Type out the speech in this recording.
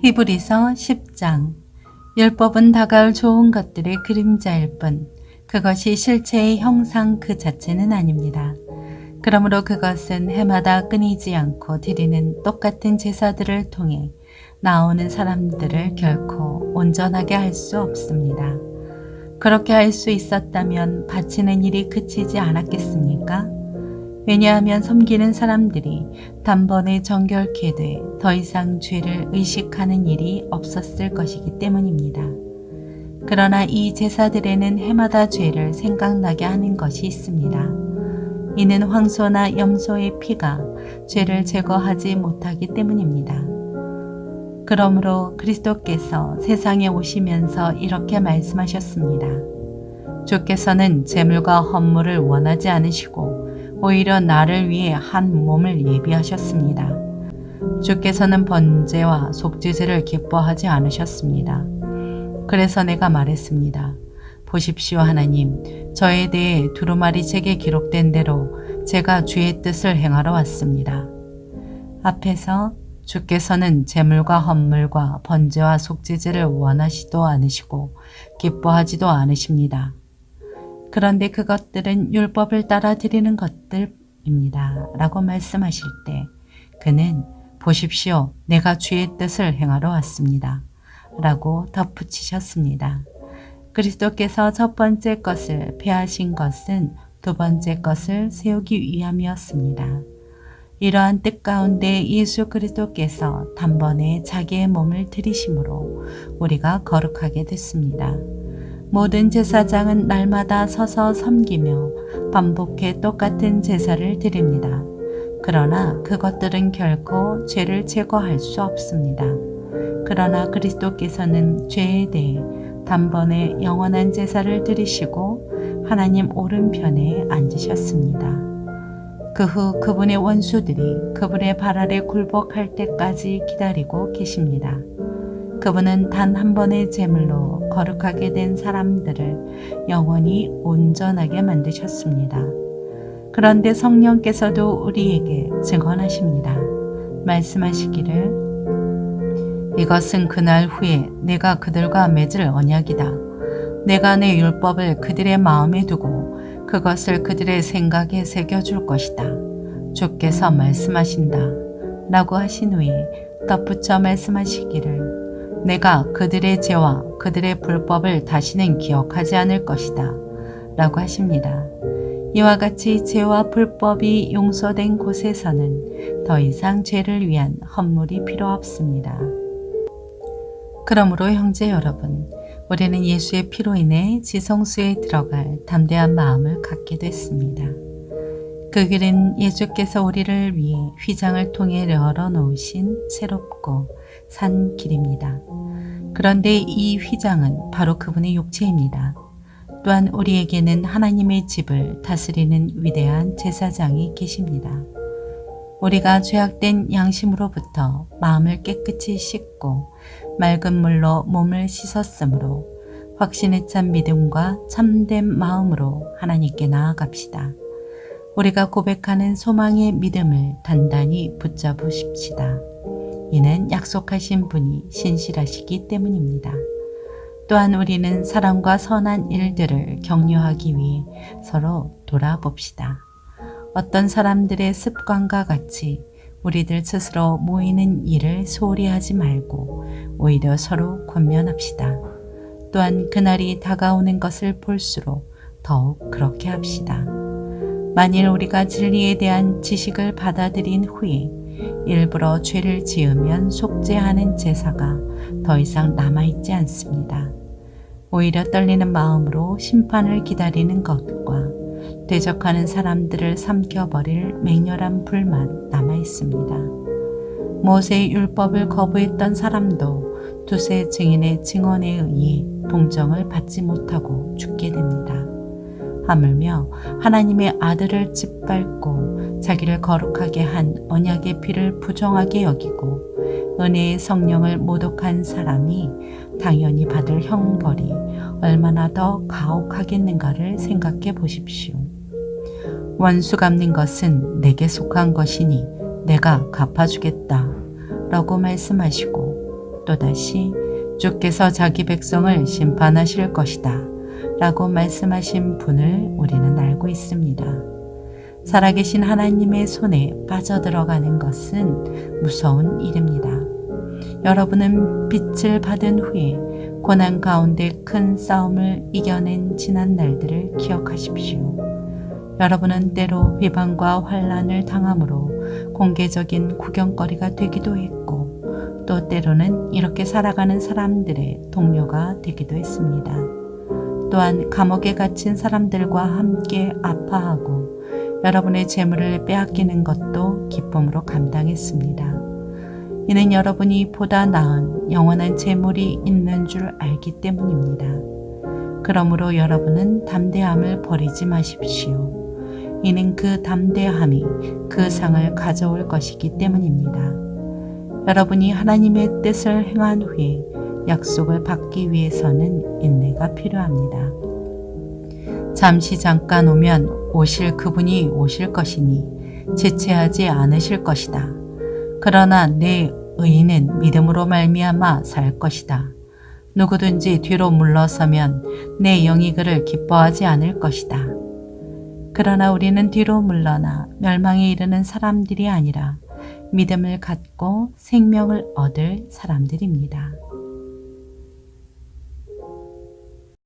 히브리서 10장. 율법은 다가올 좋은 것들의 그림자일 뿐 그것이 실체의 형상 그 자체는 아닙니다. 그러므로 그것은 해마다 끊이지 않고 드리는 똑같은 제사들을 통해 나오는 사람들을 결코 온전하게 할 수 없습니다. 그렇게 할 수 있었다면 바치는 일이 그치지 않았겠습니까? 왜냐하면 섬기는 사람들이 단번에 정결케 돼 더 이상 죄를 의식하는 일이 없었을 것이기 때문입니다. 그러나 이 제사들에는 해마다 죄를 생각나게 하는 것이 있습니다. 이는 황소나 염소의 피가 죄를 제거하지 못하기 때문입니다. 그러므로 그리스도께서 세상에 오시면서 이렇게 말씀하셨습니다. 주께서는 제물과 헌물을 원하지 않으시고 오히려 나를 위해 한 몸을 예비하셨습니다. 주께서는 번제와 속죄제를 기뻐하지 않으셨습니다. 그래서 내가 말했습니다. 보십시오 하나님, 저에 대해 두루마리 책에 기록된 대로 제가 주의 뜻을 행하러 왔습니다. 앞에서 주께서는 제물과 헌물과 번제와 속죄제를 원하시도 않으시고 기뻐하지도 않으십니다. 그런데 그것들은 율법을 따라 드리는 것들입니다. 라고 말씀하실 때 그는 보십시오, 내가 주의 뜻을 행하러 왔습니다. 라고 덧붙이셨습니다. 그리스도께서 첫 번째 것을 폐하신 것은 두 번째 것을 세우기 위함이었습니다. 이러한 뜻 가운데 예수 그리스도께서 단번에 자기의 몸을 들이심으로 우리가 거룩하게 됐습니다. 모든 제사장은 날마다 서서 섬기며 반복해 똑같은 제사를 드립니다. 그러나 그것들은 결코 죄를 제거할 수 없습니다. 그러나 그리스도께서는 죄에 대해 단번에 영원한 제사를 드리시고 하나님 오른편에 앉으셨습니다. 그 후 그분의 원수들이 그분의 발 아래 굴복할 때까지 기다리고 계십니다. 그분은 단 한 번의 제물로 거룩하게 된 사람들을 영원히 온전하게 만드셨습니다. 그런데 성령께서도 우리에게 증언하십니다. 말씀하시기를 이것은 그날 후에 내가 그들과 맺을 언약이다. 내가 내 율법을 그들의 마음에 두고 그것을 그들의 생각에 새겨줄 것이다. 주께서 말씀하신다. 라고 하신 후에 덧붙여 말씀하시기를 내가 그들의 죄와 그들의 불법을 다시는 기억하지 않을 것이다. 라고 하십니다. 이와 같이 죄와 불법이 용서된 곳에서는 더 이상 죄를 위한 헌물이 필요 없습니다. 그러므로 형제 여러분, 우리는 예수의 피로 인해 지성소에 들어갈 담대한 마음을 갖게 됐습니다. 그 길은 예수께서 우리를 위해 휘장을 통해 열어놓으신 새롭고 산 길입니다. 그런데 이 휘장은 바로 그분의 육체입니다. 또한 우리에게는 하나님의 집을 다스리는 위대한 제사장이 계십니다. 우리가 죄악된 양심으로부터 마음을 깨끗이 씻고 맑은 물로 몸을 씻었으므로 확신에 찬 믿음과 참된 마음으로 하나님께 나아갑시다. 우리가 고백하는 소망의 믿음을 단단히 붙잡으십시다. 이는 약속하신 분이 신실하시기 때문입니다. 또한 우리는 사랑과 선한 일들을 격려하기 위해 서로 돌아봅시다. 어떤 사람들의 습관과 같이 우리들 스스로 모이는 일을 소홀히 하지 말고 오히려 서로 권면합시다. 또한 그날이 다가오는 것을 볼수록 더욱 그렇게 합시다. 만일 우리가 진리에 대한 지식을 받아들인 후에 일부러 죄를 지으면 속죄하는 제사가 더 이상 남아있지 않습니다. 오히려 떨리는 마음으로 심판을 기다리는 것과 대적하는 사람들을 삼켜버릴 맹렬한 불만 남아있습니다. 모세의 율법을 거부했던 사람도 두세 증인의 증언에 의해 동정을 받지 못하고 죽게 됩니다. 하물며 하나님의 아들을 짓밟고 자기를 거룩하게 한 언약의 피를 부정하게 여기고 은혜의 성령을 모독한 사람이 당연히 받을 형벌이 얼마나 더 가혹하겠는가를 생각해 보십시오. 원수 갚는 것은 내게 속한 것이니 내가 갚아주겠다 라고 말씀하시고 또다시 주께서 자기 백성을 심판하실 것이다 라고 말씀하신 분을 우리는 알고 있습니다. 살아계신 하나님의 손에 빠져들어가는 것은 무서운 일입니다. 여러분은 빛을 받은 후에 고난 가운데 큰 싸움을 이겨낸 지난 날들을 기억하십시오. 여러분은 때로 비방과 환난을 당함으로 공개적인 구경거리가 되기도 했고, 또 때로는 이렇게 살아가는 사람들의 동료가 되기도 했습니다. 또한 감옥에 갇힌 사람들과 함께 아파하고 여러분의 재물을 빼앗기는 것도 기쁨으로 감당했습니다. 이는 여러분이 보다 나은 영원한 재물이 있는 줄 알기 때문입니다. 그러므로 여러분은 담대함을 버리지 마십시오. 이는 그 담대함이 그 상을 가져올 것이기 때문입니다. 여러분이 하나님의 뜻을 행한 후에 약속을 받기 위해서는 인내가 필요합니다. 잠시 잠깐 오면 오실 그분이 오실 것이니 지체하지 않으실 것이다. 그러나 내 의인은 믿음으로 말미암아 살 것이다. 누구든지 뒤로 물러서면 내 영이 그를 기뻐하지 않을 것이다. 그러나 우리는 뒤로 물러나 멸망에 이르는 사람들이 아니라 믿음을 갖고 생명을 얻을 사람들입니다.